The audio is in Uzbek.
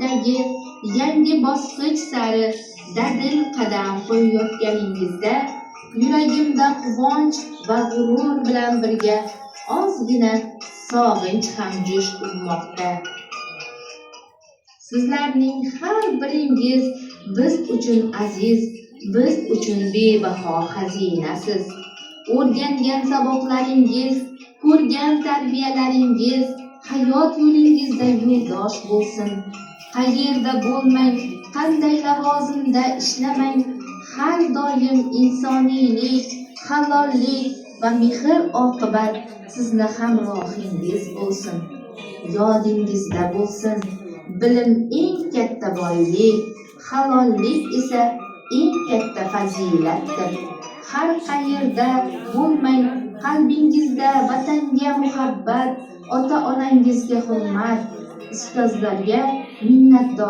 yo'lidagi yangi bosqich sari dadil qadam qo'yayotganingizda yuragimda quvonch va g'urur bilan birga ozgina sog'inch ham jo'sh urmoqda. Sizlarning har biringiz biz uchun aziz, biz uchun bebaho xazinasiz. O'rgangan saboqlaringiz, ko'rgan tarbiyalaringiz hayot yo'lingizda yo'ldosh bo'lsin. Qayerda bo'lmang, qanday lavozimda ishlamang, har doim insoniylik, halollik va mehr-oqibat sizni hamrohingiz bo'lsin. Yodingizda bo'lsin, bilim eng katta boylik, halollik esa eng katta fazilatdir. Har qayerda bo'lmang, qalbingizda vatanga muhabbat, ota-onangizga hurmat, ustozlarga minnatdorlik